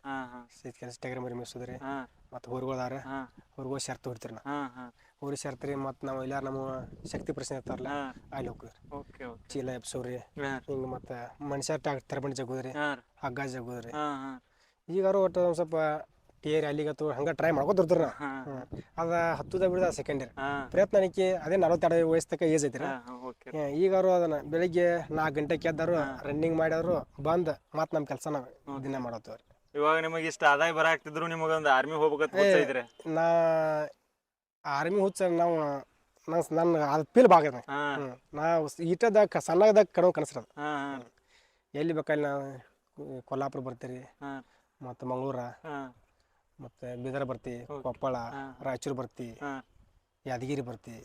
ಸೇದಿ ಕೆಲಸ ಟಗರಿ ಮರಿ ಮೇಸೋದ್ರಿ. ಮತ್ತ್ ಹೊರಗೋದಾರ ಹೊರಗೋ ಶರ್ತ್ ಹೊಡ್ತೀರಿ. ಊರಿ ಶರ್ತ್ರಿ. ಮತ್ ನಾವ್ ಎಲ್ಲಾರ ನಮ್ಮ ಶಕ್ತಿ ಪ್ರಶ್ನೆ ಇರ್ತಾರಲ್ಲ ಅಲ್ಲಿ ಹೋಗ್ರಿ. ಚೀಲ ಎಬ್ಸೋರಿ. ಹಿಂಗ ಮತ್ತ ಮನುಷ್ಯ ತರಬಂಡಿ ಜಗೋದ್ರಿ, ಹಗ್ಗ ಜಗೋದ್ರಿ. ಈಗಾರು ಒಟ್ಟು ಒಂದ್ ಸ್ವಲ್ಪ ಟೇರಿ ಅಲ್ಲಿಗತ್ತು ಹಂಗ ಟ್ರೈ ಮಾಡ್ಕೊತಿರ್ತಾರ. ಅದ ಹತ್ತುದ ಬಿಡುದ ಸೆಕೆಂಡ್ ಇಯರ್ ಪ್ರಯತ್ನ. ಅದೇ 42 ವಯಸ್ಸು ತಕ ಏಜ್ ಐತ್ರಿ. ಈಗಾರು ಅದನ್ನ ಬೆಳಿಗ್ಗೆ 4 ಗಂಟೆಗೆ ಎದ್ದಾರು ರನ್ನಿಂಗ್ ಮಾಡ್ಯಾರು ಬಂದ್ ಮತ್ ನಮ್ ಕೆಲ್ಸ ನಾವ್ ದಿನ ಮಾಡತ್ತವ್ರಿ. ಇವಾಗ ನಿಮಗೆ ಇಷ್ಟ ಆದಾಯ ಬರಾಕ್ತಿದ್ರು ನಿಮಗೊಂದು ಆರ್ಮಿ ಹೋಗ್ಬೇಕಂತ ನಾ ಆರ್ಮಿ ಹುಚ್ಚ. ನಾವು ನನ್ ಅದ್ ಫೀಲ್ ಬಾಗ ನಾವ್ ಈಟದಾಗ ಸಣ್ಣದಾಗ ಕಡೋ ಕನಸ್ರದ. ಎಲ್ಲಿ ಬೇಕಲ್ಲಿ ನಾವು ಕೊಲ್ಲಾಪುರ ಬರ್ತೀರಿ, ಮತ್ತ ಮಂಗಳೂರ, ಮತ್ತೆ ಬೀದರ್ ಬರ್ತೀವಿ, ಕೊಪ್ಪಳ, ರಾಯಚೂರು ಬರ್ತೀವಿ, ಯಾದಗಿರಿ ಬರ್ತೀವಿ,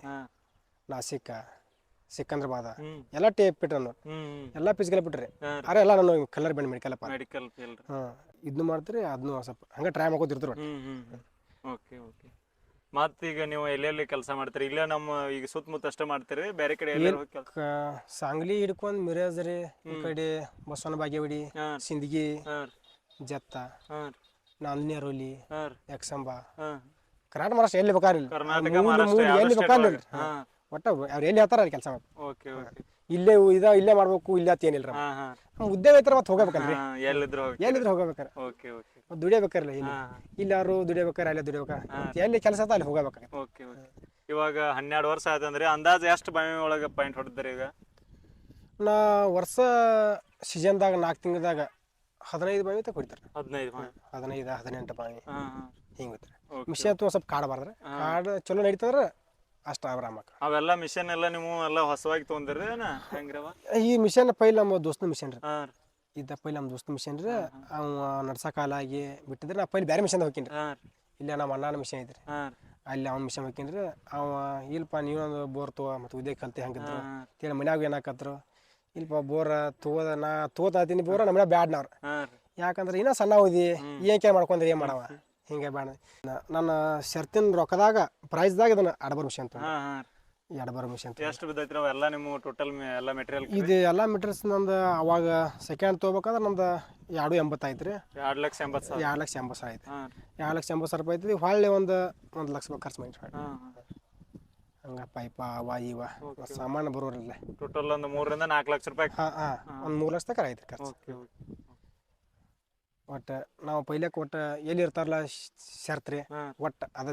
ನಾಸಿಕ, ಸಿಕಂದ್ರಾಬಾದ ಎಲ್ಲ ಬಿಟ್ರ ಎಲ್ಲ ಫಿಸಿಕಲ್ ಬಿಟ್ರಿ. ಅರೆ ಎಲ್ಲ ನಾನು ಕಲರ್ ಬಂದ್ ಮೆಡಿಕಲ್ ಇದನ್ನು ಮಾಡ್ತೀರಿ. ಅದನ್ನು ಸ್ವಲ್ಪ ಹಂಗ ಟ್ರೈ ಮಾಡ್ಕೋತಿರ್ತೀರಿ. ಮತ್ತೀಗ ನೀವು ಎಲ್ಲೆಲ್ಲಿ ಕೆಲಸ ಮಾಡ್ತೀರಿ? ಇಲ್ಲ ನಮ್ಮ ಈಗ ಸುತ್ತಮುತ್ತ ಅಷ್ಟೇ ಮಾಡ್ತೀರಿ? ಬೇರೆ ಕಡೆ ಸಾಂಗ್ಲಿ ಹಿಡ್ಕೊಂಡ್ ಮಿರಾಜ್ ರೀ, ಈ ಕಡೆ ಬಸವನ ಬಾಗೇವಾಡಿ, ಸಿಂದಗಿ, ಜತ್ತ, ನಾಂದಿನಿ ಅರೋಲಿ, ಯಕ್ಷಂಬ, ಕರ್ನಾಟಕ ಮಹಾರಾಷ್ಟ್ರ ಎಲ್ಲಿ ಬೇಕಾರಿಲ್ಲ. ಎಲ್ಲಿ ಬೇಕಾರಿಲ್ಲ. ಒಟ್ಟ ಅವ್ರು ಎಲ್ಲಿ ಹೇಳ್ತಾರ ಅಲ್ಲಿ ಕೆಲಸ ಮಾಡ್ಬೇಕು. ಇಲ್ಲೇ ಮಾಡ್ಬೇಕು ಇಲ್ಲ ಅಂತ ಏನಿಲ್ರ. ಉದ್ಯೋಗ ಐತರ ಮತ್ ಹೋಗಬೇಕಲ್ರಿ. ಎಲ್ಲಿದ್ರು ಹೋಗಬೇಕಾರ ದುಡಿಯಬೇಕಾರಲ್ಲ. ಇಲ್ಲಾರು ದುಡಿಯಬೇಕಾರೆ ಅಲ್ಲೇ ದುಡಿಬೇಕಾರ. ಎಲ್ಲಿ ಕೆಲಸ ಅದ ಅಲ್ಲಿ ಹೋಗಬೇಕಾಗ. ಇವಾಗ 12 ವರ್ಷ ಆಯ್ತಂದ್ರೆ ಅಂದಾಜ್ ಎಷ್ಟು ಬಾವಿ ಒಳಗ ಪಾಯಿಂಟ್ ಹೊಡೆದ್ರಿ? ಈಗ ನಾ ವರ್ಷ ಸೀಸನ್ದಾಗ 4 ತಿಂಗಳದಾಗ 15 ಬಾವಿ ತಗ ಹೊಡಿತಾರೆ. 15 15 18 ಬಾವಿ ಹಿಂಗೆ ಹೋಗ್ತಾರೆ. Okay. ಮಿಷನ್ ತುಂಬ ಸ್ವಲ್ಪ ಕಾಡಬಾರ್ದ್ರೆ ಕಾಡು ಚಲೋ ನಡೀತಂದ್ರೆ ಅಷ್ಟು ಆರಾಮಕ್ಕ. ಅವೆಲ್ಲ ಮಿಷನ್ ಎಲ್ಲ ನೀವು ಎಲ್ಲ ಹೊಸವಾಗಿ ತೊಗೊಂಡಿರಿ ಹೆಂಗ್ರವ? ಈ ಮಿಷನ್ ಪೈಲ್ ನಮ್ಮ ದೋಸ್ತ ಮಿಷನ್ ರೀ ಹಾಂ ಇದ್ದ ಪೈಲ್ ನಮ್ಮ ದೋಸ್ತ ಮಿಷನ್ ರೀ. ಅವ ನಡ್ಸಕಾಲಾಗಿ ಬಿಟ್ಟಿದ್ರೆ ನಾ ಪೈಲ್ ಬೇರೆ ಮಿಷನ್ ಹೋಗ್ತೀನಿ. ಹಾಂ ಇಲ್ಲ ನಮ್ಮ ಅಣ್ಣನ ಮಿಷನ್ ಐತ್ರಿ, ಹಾಂ ಅಲ್ಲಿ ಅವ್ನ ಮಿಷನ್ ಹೋಗ್ತೀನಿ. ಅವ ಇಲ್ಪ ನೀವೊಂದು ಬೋರ್ ತಗೋ ಮತ್ತು ಉದ್ಯೋಗ ಕಲ್ತಿ ಹಂಗಿದ್ರು ಅಂತೇಳಿ ಮನ್ಯಾಗ ಏನಾಕತ್ರು ಇಲ್ಪ ಬೋರ ನಾ ತಗೋತಾತೀನಿ ಬೋರ ನಮ್ಮ ಬ್ಯಾಡ್ ನಾವ್ರು. ಹಾಂ ಯಾಕಂದ್ರೆ ಇನ್ನೂ ಸಣ್ಣ ಓದಿ ಏನ್ ಮಾಡ್ಕೊಂಡ್ರೆ ಏನು ಮಾಡವ ಹಿಂಗೆ ಬೇಡ. ನನ್ನ ಶರ್ತಿನ ರೊಕ್ಕದಾಗ ಪ್ರೈಸ್ದಾಗ ಇದನ್ನ ಅಡಬರ್ ಮಿಷನ್ ಅಂತ ಹಾಂ ಹಾಂ ಎಡಬರ್ ಮಿಷನ್ ಎಷ್ಟು ಬಿದ್ದೈತ್ರಿ ಅವೆಲ್ಲ ನಿಮ್ಮ ಟೋಟಲ್ ಎಲ್ಲ ಮೆಟೀರಿಯಲ್? ಇದು ಎಲ್ಲ ಮೀಟರ್ಸ್ ನಮ್ದು ಅವಾಗ ಸೆಕೆಂಡ್ ತೊಗೋಬೇಕಂದ್ರೆ ನಮ್ದು 2.80 ಐತ್ರಿ. 2,80,000. 2,80,000 ಐತಿ. ಹಾಂ 2,80,000 ರೂಪಾಯಿ ಐತಿ. ಹೊಳ್ಳಿ ಒಂದು 1 ಲಕ್ಷ ರೂಪಾಯಿ ಖರ್ಚು ಮಾಡಿ ಹಾಂ ಹಂಗ ಪೈಪ ಅವ ಇವ ಸಾಮಾನು ಬರೋರಿಲ್ಲ. ಟೋಟಲ್ ಒಂದು 3 ರಿಂದ 4 ಲಕ್ಷ ರೂಪಾಯಿ. ಒಂದು 3 ಲಕ್ಷ ತನಕ ಐತ್ರಿ ಖರ್ಚು. ಓಕೆ ಒಟ್ಟು ನಾವು ಪೈಲಕ್ಕೆ ಒಟ್ಟು ಎಲ್ಲಿ ಇರ್ತಾರಲ್ಲ ಶರ್ತ್ ರೀ ಒಟ್ಟು ಅದ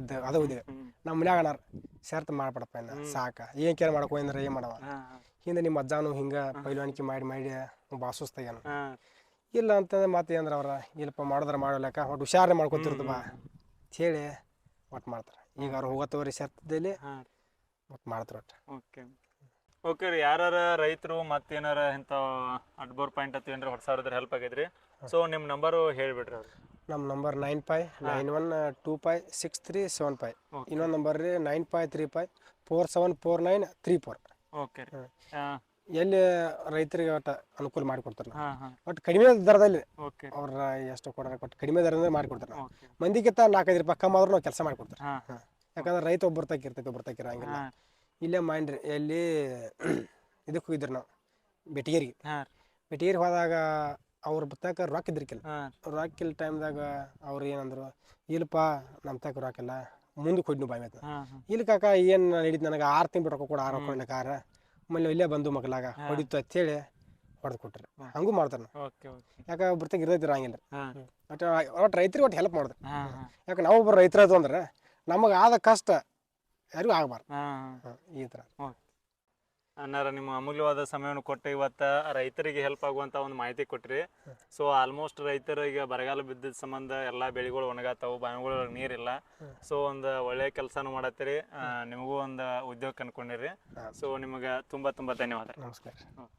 ಉದ್ಯೋಗ ನಮ್ಮ ಮನ್ಯಾಗ ಅಣ್ಣಾರ ಶರ್ತ್ ಮಾಡ್ಬಿಡಪ್ಪ ಇನ್ನ ಸಾಕ ಏನ್ ಕೇರ್ ಮಾಡಕ್ ಹೋಯ್ದ್ರೆ ಏನ್ ಮಾಡವ ಹಿಂದೆ ನಿಮ್ಮ ಅಜ್ಜಾನು ಹಿಂಗ ಪೈಲ್ವಾನಿಕೆ ಮಾಡಿ ಬಾಸುಸ್ತಾಗೇನು ಇಲ್ಲ ಅಂತಂದ್ರೆ ಮತ್ತೆ ಏನಂದ್ರೆ ಅವ್ರ ಇಲ್ಲಪ್ಪ ಮಾಡಿದ್ರೆ ಮಾಡೋಲಕ್ಕ ಒಟ್ಟು ಹುಷಾರೇ ಮಾಡ್ಕೊತಿರ್ದು ಬಾ ಹೇಳಿ ಒಟ್ಟು ಮಾಡ್ತಾರೆ. ಈಗ ಅವ್ರು ಹೋಗತ್ತವ್ರಿ ಶರ್ತದಲ್ಲಿ ಒಟ್ಟು ಮಾಡ್ತಾರೆ ಒಟ್ಟು. ಓಕೆ ಓಕೆ ರೀ. ಯಾರ ರೈತರು ಮತ್ತೇನಾರ ಇಂಥ ಅಡ್ಬೋರ್ ಪಾಯಿಂಟ್ ಅಂತ ಏನಾರ ಹೊಡ್ಸಾರಿದ್ರೆ ಹೆಲ್ಪ್ ಆಗೈತ್ರಿ. ಸೊ ನಿಮ್ಮ ನಂಬರು ಹೇಳಿಬಿಡ್ರಿ ಅವ್ರಿಗೆ. ನಮ್ಮ ನಂಬರ್ 9591256375. ಇನ್ನೊಂದು ನಂಬರ್ ರೀ 9535474934. ಓಕೆ ರೀ. ಎಲ್ಲಿ ರೈತರಿಗೆ ಒಟ್ಟು ಅನುಕೂಲ ಮಾಡಿಕೊಡ್ತಾರೆ. ಹಾಂ ಹಾಂ ಒಟ್ಟು ಕಡಿಮೆ ದರದಲ್ಲಿ ಓಕೆ ಅವ್ರ ಎಷ್ಟು ಕೊಡೋಣ ಒಟ್ಟು ಕಡಿಮೆ ದರದಲ್ಲಿ ಮಾಡಿಕೊಡ್ತಾರೆ. ಓಕೆ ಮಂದಿಗಿಂತ 4-5 ರೂಪಾಯಿ ಕಮ್ಮಿ ಆದ್ರೂ ನಾವು ಕೆಲಸ ಮಾಡಿಕೊಡ್ತಾರೆ. ಹಾಂ ಯಾಕಂದ್ರೆ ರೈತ ಒಬ್ಬರು ತಕ್ಕಿರ್ತೈತೆ ಒಬ್ಬರು ತಕ್ಕಿರಂಗಿಲ್ಲ. ಹಾಂ ಇಲ್ಲೇ ಮಾಡ್ರಿ ಎಲ್ಲಿ ಇದಕ್ಕೆ ಹೋಗಿದ್ರು ನಾವು ಬೆಟಗೇರಿಗೆ. ಹಾಂ ಬೆಟಗೇರಿಗೆ ಹೋದಾಗ ಅವ್ರ ಬತ್ತಾಕ ರೊಕ್ಕ ಇದ್ರಿಕಿಲ್ಲ. ಹಾಂ ರೊಕ್ಕಿಲ್ಲ ಟೈಮ್ದಾಗ ಅವ್ರು ಏನಂದ್ರು ಇಲ್ಲಪ್ಪ ನಮ್ಮ ತಕ್ಕ ರೊಕ್ಕಿಲ್ಲ ಮುಂದಕ್ಕೆ ಹೊಡ್ನು ಬಾಯ್ ಆಯ್ತು. ಹಾಂ ಹಾಂ ಇಲ್ಲಿ ಕಾಕ ಏನು ನಡೀತು ನನಗೆ 6 ತಿಂಗಳು ರೊಕ್ಕ ಕೊಡ 6 ರೊಕ್ಕ ಕೊಡಲಿಲ್ಲ ಕಾರ ಆಮೇಲೆ ಇಲ್ಲೇ ಬಂದು ಮಕ್ಕಳಾಗ ಹೊಡಿತು ಅಂತೇಳಿ ಹೊಡೆದು ಕೊಟ್ರಿ. ಹಂಗೂ ಮಾಡ್ತಾರೆ. ಓಕೆ ಓಕೆ ಯಾಕೆ ಒಬ್ರತಾಗ ಇರೋದಿರ ಹಂಗಿಲ್ಲ. ಹಾಂ ಒಟ್ಟು ರೈತರಿಗೆ ಒಟ್ಟು ಹೆಲ್ಪ್ ಮಾಡಿದ್ರು. ಹಾಂ ಹಾಂ ಯಾಕೆ ನಾವು ಒಬ್ಬರು ರೈತರದು ಅಂದ್ರೆ ನಮಗೆ ಆದ ಕಷ್ಟ ಯಾರಿಗೂ ಆಗಬಾರ್ದು. ಹಾಂ ಈ ಥರ. ಓಕೆ ಅನ್ನಾರ ನಿಮ್ಮ ಅಮೂಲ್ಯವಾದ ಸಮಯವನ್ನು ಕೊಟ್ಟು ಇವತ್ತು ರೈತರಿಗೆ ಹೆಲ್ಪ್ ಆಗುವಂಥ ಒಂದು ಮಾಹಿತಿ ಕೊಟ್ರಿ. ಸೊ ಆಲ್ಮೋಸ್ಟ್ ರೈತರಿಗೆ ಬರಗಾಲ ಬಿದ್ದ ಸಂಬಂಧ ಎಲ್ಲ ಬೆಳೆಗಳು ಒಣಗಾತಾವು, ಬಾವಿಗಳು ನೀರಿಲ್ಲ. ಸೊ ಒಂದು ಒಳ್ಳೆ ಕೆಲಸನೂ ಮಾಡತ್ತೀರಿ, ನಿಮಗೂ ಒಂದು ಉದ್ಯೋಗ ಅನ್ಕೊಂಡಿರಿ. ಸೊ ನಿಮಗೆ ತುಂಬ ತುಂಬ ಧನ್ಯವಾದ. ನಮಸ್ಕಾರ. ಓಕೆ.